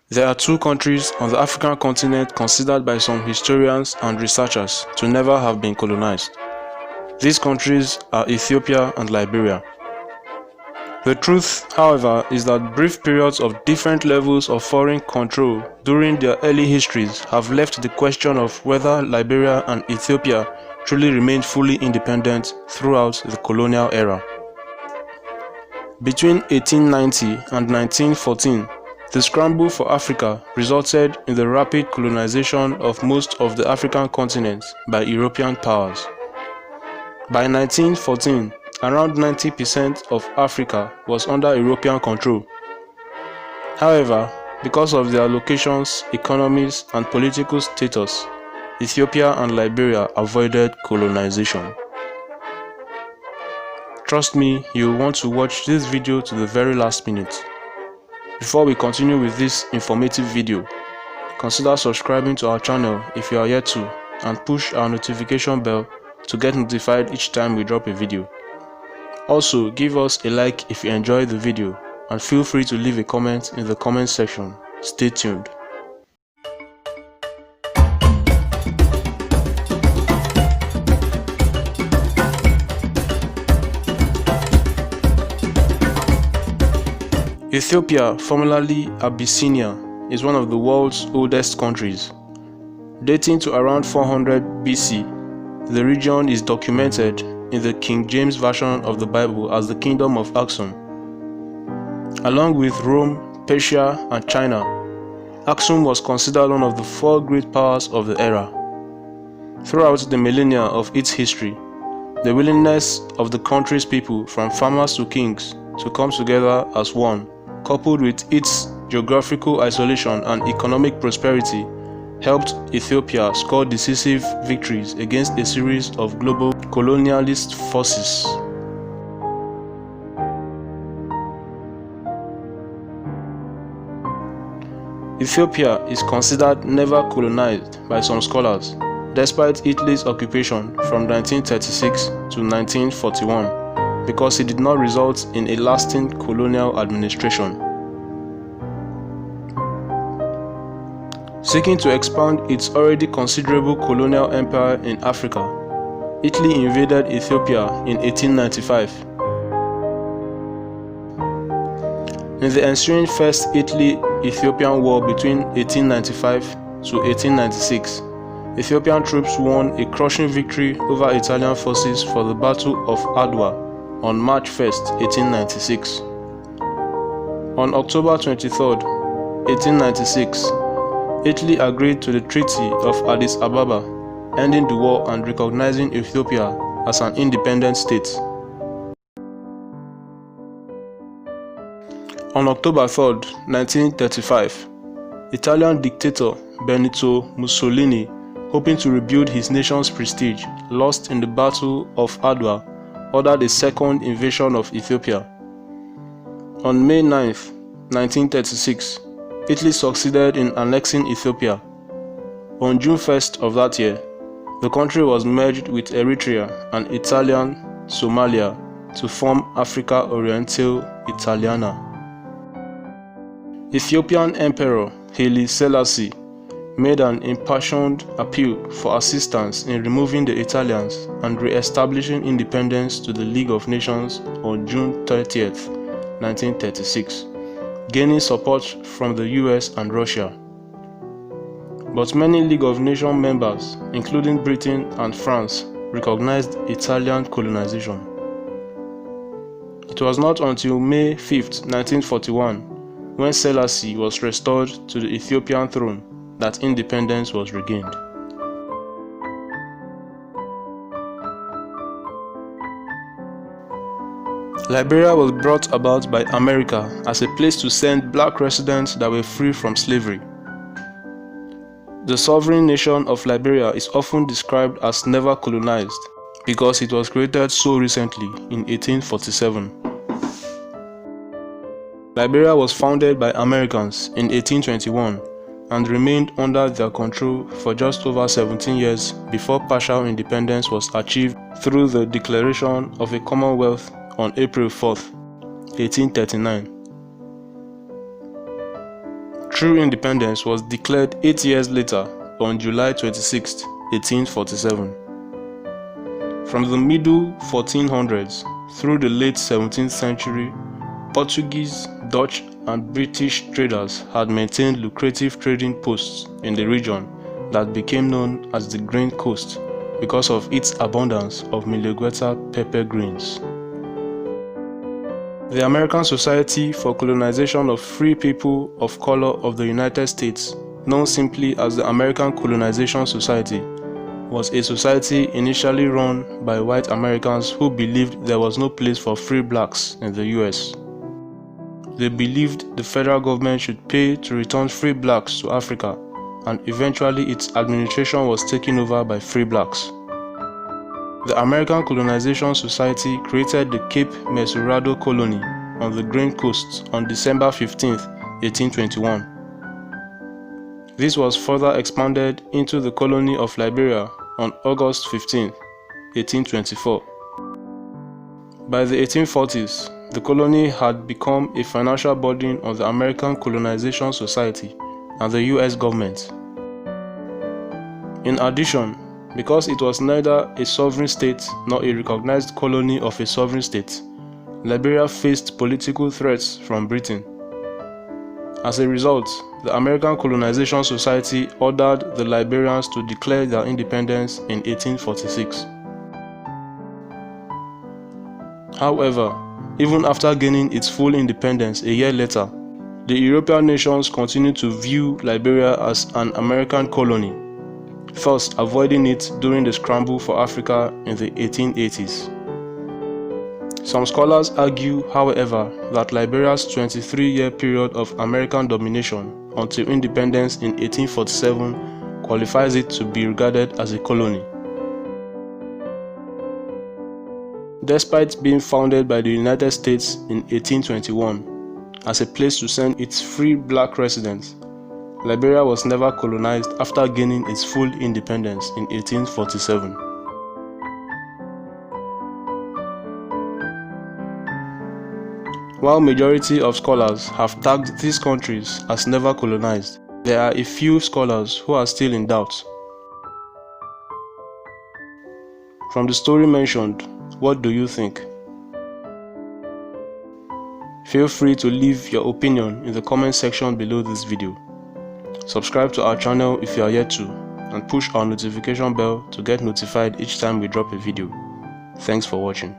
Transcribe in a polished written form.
There are two countries on the African continent considered by some historians and researchers to never have been colonized. These countries are Ethiopia and Liberia. The truth, however, is that brief periods of different levels of foreign control during their early histories have left the question of whether Liberia and Ethiopia truly remained fully independent throughout the colonial era. Between 1890 and 1914, the scramble for Africa resulted in the rapid colonization of most of the African continent by European powers. By 1914, around 90% of Africa was under European control. However, because of their locations, economies, and political status, Ethiopia and Liberia avoided colonization. Trust me, you will want to watch this video to the very last minute. Before we continue with this informative video, consider subscribing to our channel if you are yet to, and push our notification bell to get notified each time we drop a video. Also, give us a like if you enjoyed the video, and feel free to leave a comment in the comment section. Stay tuned. Ethiopia, formerly Abyssinia, is one of the world's oldest countries. Dating to around 400 BC, the region is documented in the King James Version of the Bible as the Kingdom of Aksum. Along with Rome, Persia, and China, Aksum was considered one of the four great powers of the era. Throughout the millennia of its history, the willingness of the country's people, from farmers to kings, to come together as one, coupled with its geographical isolation and economic prosperity, helped Ethiopia score decisive victories against a series of global colonialist forces. Ethiopia is considered never colonized by some scholars, despite Italy's occupation from 1936 to 1941. Because it did not result in a lasting colonial administration. Seeking to expand its already considerable colonial empire in Africa, Italy invaded Ethiopia in 1895. In the ensuing First Italy-Ethiopian War between 1895 to 1896, Ethiopian troops won a crushing victory over Italian forces for the Battle of Adwa on March 1, 1896. On October 23, 1896, Italy agreed to the Treaty of Addis Ababa, ending the war and recognizing Ethiopia as an independent state. On October 3, 1935, Italian dictator Benito Mussolini, hoping to rebuild his nation's prestige lost in the Battle of Adwa, ordered a second invasion of Ethiopia. On May 9, 1936, Italy succeeded in annexing Ethiopia. On June 1st of that year, the country was merged with Eritrea and Italian Somalia to form Africa Oriental Italiana. Ethiopian Emperor Haile Selassie made an impassioned appeal for assistance in removing the Italians and re-establishing independence to the League of Nations on June 30, 1936, gaining support from the US and Russia. But many League of Nations members, including Britain and France, recognized Italian colonization. It was not until May 5, 1941, when Selassie was restored to the Ethiopian throne, that independence was regained. Liberia was brought about by America as a place to send black residents that were free from slavery. The sovereign nation of Liberia is often described as never colonized because it was created so recently in 1847. Liberia was founded by Americans in 1821 and remained under their control for just over 17 years before partial independence was achieved through the declaration of a Commonwealth on April 4, 1839. True independence was declared 8 years later on July 26, 1847. From the middle 1400s through the late 17th century, Portuguese, Dutch, and British traders had maintained lucrative trading posts in the region that became known as the Grain Coast because of its abundance of Milagweta pepper grains. The American Society for Colonization of Free People of Color of the United States, known simply as the American Colonization Society, was a society initially run by white Americans who believed there was no place for free blacks in the US. They believed the federal government should pay to return free blacks to Africa, and eventually its administration was taken over by free blacks. The American Colonization Society created the Cape Mesurado colony on the Grain Coast on December 15, 1821. This was further expanded into the colony of Liberia on August 15, 1824. By the 1840s, the colony had become a financial burden on the American Colonization Society and the US government. In addition, because it was neither a sovereign state nor a recognized colony of a sovereign state, Liberia faced political threats from Britain. As a result, the American Colonization Society ordered the Liberians to declare their independence in 1846. However, even after gaining its full independence a year later, the European nations continued to view Liberia as an American colony, first avoiding it during the scramble for Africa in the 1880s. Some scholars argue, however, that Liberia's 23-year period of American domination until independence in 1847 qualifies it to be regarded as a colony. Despite being founded by the United States in 1821 as a place to send its free black residents, Liberia was never colonized after gaining its full independence in 1847. While majority of scholars have tagged these countries as never colonized, there are a few scholars who are still in doubt. From the story mentioned, what do you think? Feel free to leave your opinion in the comment section below this video. Subscribe to our channel if you are yet to, and push our notification bell to get notified each time we drop a video. Thanks for watching.